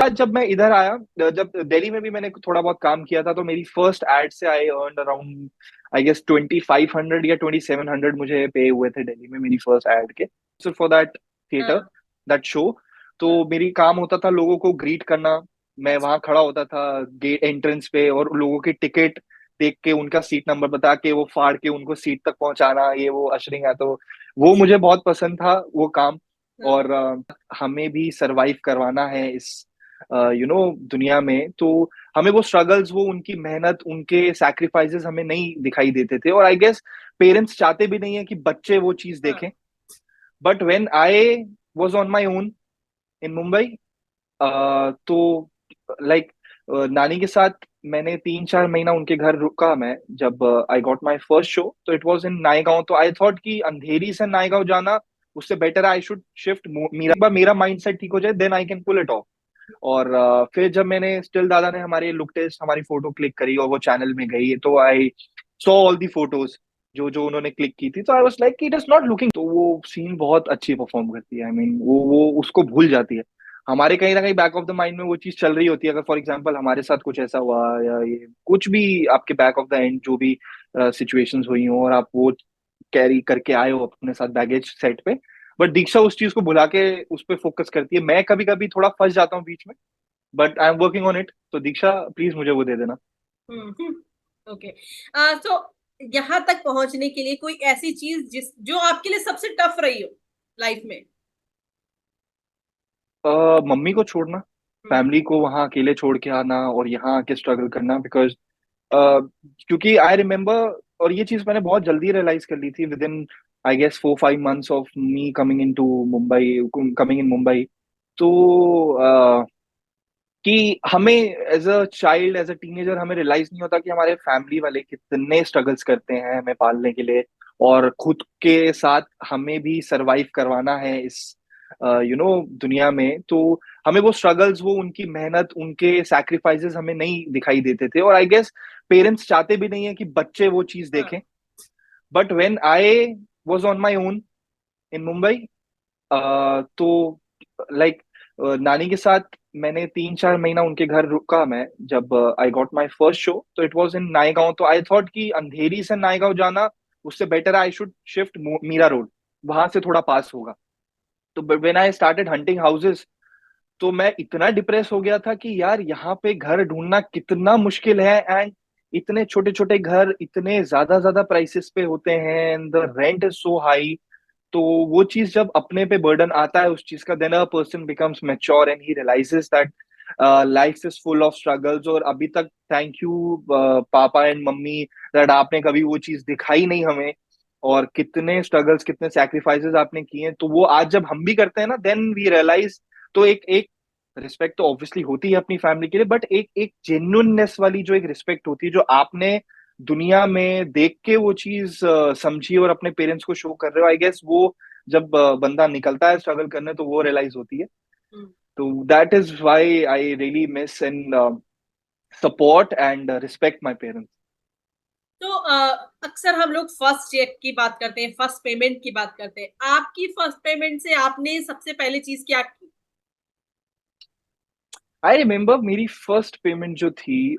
बाद जब मैं इधर आया, जब दिल्ली में भी मैंने थोड़ा बहुत काम किया था, तो मेरी फर्स्ट एड से I earn around I guess 2500 या 2700 मुझे पे हुए थे दिल्ली में मेरी फर्स्ट एड के, सिर्फ फॉर दैट थिएटर, हाँ। That show. तो हाँ। मेरी काम होता था लोगों को ग्रीट करना। मैं अच्छा। वहां खड़ा होता था गेट एंट्रेंस पे, और लोगों की टिकट देख के उनका सीट नंबर बता के वो फाड़ के उनको सीट तक पहुंचाना, ये वो अशरिंग है। तो वो मुझे बहुत पसंद था वो काम। हाँ। और हमें भी सरवाइव करवाना है इस दुनिया में। तो हमें वो स्ट्रगल्स, वो उनकी मेहनत, उनके सैक्रिफाइसेस हमें नहीं दिखाई देते थे। और आई गेस पेरेंट्स चाहते भी नहीं है कि बच्चे वो चीज हाँ। देखें। But when I was on my own in Mumbai, तो लाइक नानी के साथ मैंने 3-4 महीना उनके घर रुका। मैं जब I got my first show, तो इट वाज इन नायगांव। तो आई थॉट कि अंधेरी से नायगांव जाना, उससे बेटर आई शुड शिफ्ट। मेरा माइंडसेट ठीक हो जाए, then I can pull it off. और फिर जब मैंने स्टिल दादा ने हमारे लुक टेस्ट, हमारी फोटो क्लिक करी और वो चैनल में गई, तो I saw all the photos जो जो उन्होंने क्लिक की थी। तो आई was like it is not looking. तो वो सीन बहुत अच्छी परफॉर्म करती है। आई मीन वो उसको भूल जाती है। हमारे कहीं ना कहीं बैक ऑफ द माइंड में वो चीज चल रही होती है। अगर फॉर एग्जांपल हमारे साथ कुछ ऐसा हुआ, या ये कुछ भी आपके बैक ऑफ द एंड जो भी सिचुएशंस हुई हो, और आप वो कैरी करके आए हो अपने साथ बैगेज सेट पे, बट दीक्षा उस चीज को भुला के उस पर फोकस करती है। मैं कभी कभी थोड़ा फंस जाता हूँ बीच में, but I am working on it. तो दीक्षा प्लीज मुझे वो दे देना। ओके। तो यहाँ तक पहुंचने के लिए कोई ऐसी चीज जिस जो आपके लिए सबसे टफ रही हो लाइफ में? मम्मी को छोड़ना, हम्म। फैमिली को वहां अकेले छोड़ के आना, और यहाँ आके स्ट्रगल करना। बिकॉज क्योंकि आई रिमेम्बर, और ये चीज मैंने बहुत जल्दी रियलाइज कर ली थी, within I guess 4-5 months of me coming in to Mumbai, coming in Mumbai. तो कि हमें as a child, as a teenager, हमें रियलाइज नहीं होता कि हमारे फैमिली वाले कितने स्ट्रगल्स करते हैं हमें पालने के लिए, और खुद के साथ हमें भी सरवाइव करवाना है इस दुनिया में। तो हमें वो स्ट्रगल्स, वो उनकी मेहनत, उनके सैक्रिफाइसेस हमें नहीं दिखाई देते थे। और आई गेस पेरेंट्स चाहते भी नहीं है कि बच्चे वो चीज हाँ। देखें। But when I was on my own in Mumbai, तो लाइक नानी के साथ मैंने 3-4 महीना उनके घर रुका। मैं जब I got my first show, तो इट वाज इन नायगांव। तो आई थॉट कि अंधेरी से नायगांव जाना, उससे better I should shift Mira Road, वहां से थोड़ा पास होगा। तो when I started hunting houses, तो मैं इतना डिप्रेस हो गया था कि यार यहाँ पे घर ढूंढना कितना मुश्किल है। एंड इतने छोटे छोटे घर इतने ज्यादा ज्यादा प्राइसेस पे होते हैं, and the rent is so high. तो वो चीज जब अपने पे बर्डन आता है उस चीज का, then a person becomes mature and he realises that life is full of struggles. और अभी तक thank you papa and mummy, that आपने कभी वो चीज दिखाई नहीं हमें, और कितने स्ट्रगल्स, कितने सैक्रिफाइसेस आपने किए हैं। तो वो आज जब हम भी करते हैं ना, देन वी रियलाइज। तो एक एक रिस्पेक्ट तो ऑब्वियसली होती है अपनी फैमिली के लिए, बट एक एक जेन्युइननेस वाली जो एक रिस्पेक्ट होती है, जो आपने दुनिया में देख के वो चीज समझी और अपने पेरेंट्स को शो कर रहे हो, आई गेस वो जब बंदा निकलता है स्ट्रगल करने, तो वो रियलाइज होती है। हम्म। तो that is why I really miss and support and respect my parents. तो अक्सर हम लोग फर्स्ट चेक की बात करते हैं, फर्स्ट पेमेंट की बात करते हैं। आपकी फर्स्ट पेमेंट से आपने सबसे पहले चीज क्या की? आई रिमेम्बर मेरी फर्स्ट पेमेंट जो थी,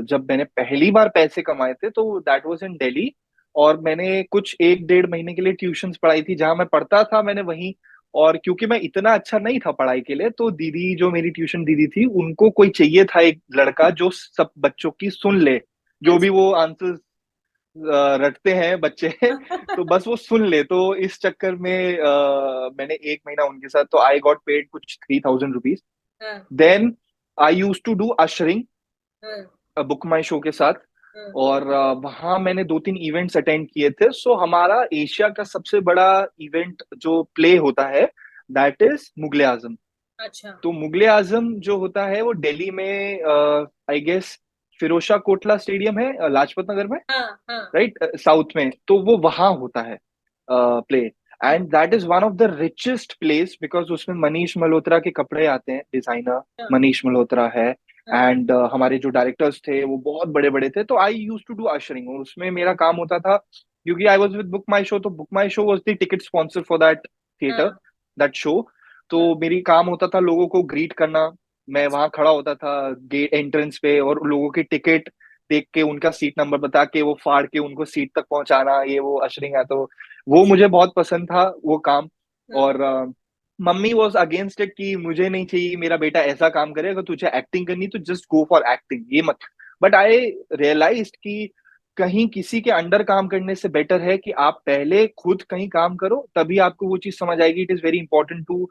जब मैंने पहली बार पैसे कमाए थे, तो दैट वाज इन दिल्ली। और मैंने कुछ 1-1.5 महीने के लिए ट्यूशंस पढ़ाई थी जहां मैं पढ़ता था, मैंने वहीं। और क्योंकि मैं इतना अच्छा नहीं था पढ़ाई के लिए, तो दीदी, जो मेरी ट्यूशन दीदी थी, उनको कोई चाहिए था एक लड़का जो सब बच्चों की सुन ले, जो भी वो आंसर रटते हैं बच्चे तो बस वो सुन ले। तो इस चक्कर में मैंने 1 महीना उनके साथ, तो आई गॉट पेड कुछ 3000 रुपीज। हाँ। Then I use to do ushering हाँ। बुक माई शो के साथ। हाँ। और वहां मैंने 2-3 इवेंट्स अटेंड किए थे। सो हमारा एशिया का सबसे बड़ा इवेंट जो प्ले होता है, दैट इज मुगले आजम। अच्छा। तो मुगले आजम जो होता है वो दिल्ली में, आई गेस फिरोशा कोटला स्टेडियम है, लाजपत नगर में, हाँ। हाँ। राइट, साउथ में। तो वो वहां होता है play. Hmm. And that is one of the richest place, because उसमें मनीष मल्होत्रा के कपड़े आते हैं, डिजाइनर हाँ। मनीष मल्होत्रा है। हाँ। एंड हमारे जो डायरेक्टर्स थे वो बहुत बड़े बड़े थे। तो I use to do ushering, और उसमें मेरा काम होता था, क्योंकि I was with Book My Show. तो Book My Show was the ticket sponsor for that theatre, हाँ। That show. तो हाँ। मेरी काम होता था लोगों को ग्रीट करना, मैं अच्छा। वहां खड़ा होता था गेट एंट्रेंस पे, और लोगों की टिकट देख के उनका सीट नंबर बता के वो फाड़ के उनको सीट तक पहुंचाना, ये वो अशरिंग है, तो वो अच्छा। मुझे बहुत पसंद था वो काम। हाँ। और मम्मी वॉज अगेंस्ट इट कि मुझे नहीं चाहिए मेरा बेटा ऐसा काम करे, अगर तुझे एक्टिंग करनी तो जस्ट गो फॉर एक्टिंग, ये मत। बट आई रियलाइज कि कहीं किसी के अंडर काम करने से बेटर है कि आप पहले खुद कहीं काम करो, तभी आपको वो चीज समझ आएगी। It is very important to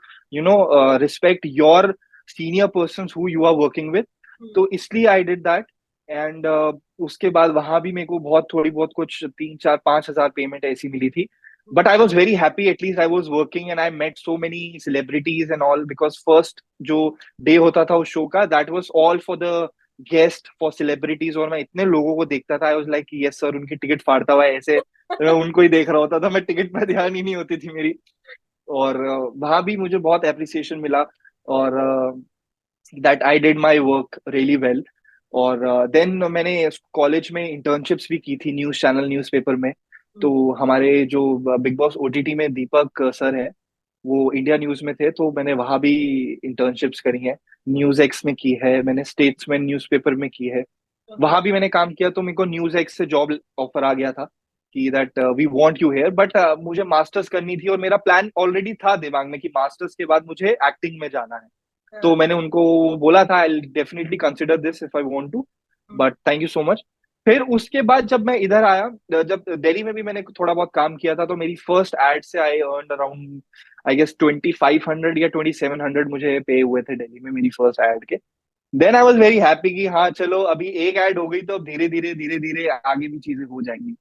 respect your senior person who you are working with. Hmm. तो इसलिए आई डिड दैट। एंड उसके बाद वहां भी मेरे को बहुत थोड़ी बहुत कुछ 3 4 5 हजार पेमेंट ऐसी मिली थी। But I was very happy, at least I was working and I met so many celebrities and all, because first जो डे होता था उस शो का, that was all for the guest, for celebrities. और मैं इतने लोगों को देखता था, I was like yes sir, उनकी टिकट फाड़ता हुआ है ऐसे, तो मैं उनको ही देख रहा होता था, मैं टिकट पर ध्यान ही नहीं होती थी मेरी। और वहां भी मुझे बहुत एप्रिसिएशन मिला, और that I did my work really well. और देन मैंने कॉलेज में इंटर्नशिप्स भी की थी न्यूज चैनल न्यूज़पेपर में। तो हमारे जो बिग बॉस ओटीटी में दीपक सर है, वो इंडिया न्यूज में थे, तो मैंने वहां भी इंटर्नशिप्स करी है। न्यूज एक्स में की है मैंने, स्टेट्समैन न्यूज़पेपर में की है। ओके। वहां भी मैंने काम किया, तो मेरे को न्यूज एक्स से जॉब ऑफर आ गया था कि that we want you here. But मुझे मास्टर्स करनी थी, और मेरा प्लान ऑलरेडी था दिमाग में कि मास्टर्स के बाद मुझे एक्टिंग में जाना है। तो हाँ। मैंने उनको बोला था I definitely consider this if I want to, but thank you so much. फिर उसके बाद जब मैं इधर आया, जब दिल्ली में भी मैंने थोड़ा बहुत काम किया था, तो मेरी फर्स्ट एड से I earn around I guess 2500 या 2700 मुझे पे हुए थे दिल्ली में, मेरी फर्स्ट एड के। Then I was very happy कि हाँ चलो, अभी एक ऐड हो गई तो अब धीरे धीरे धीरे धीरे आगे भी चीजें हो जाएंगी।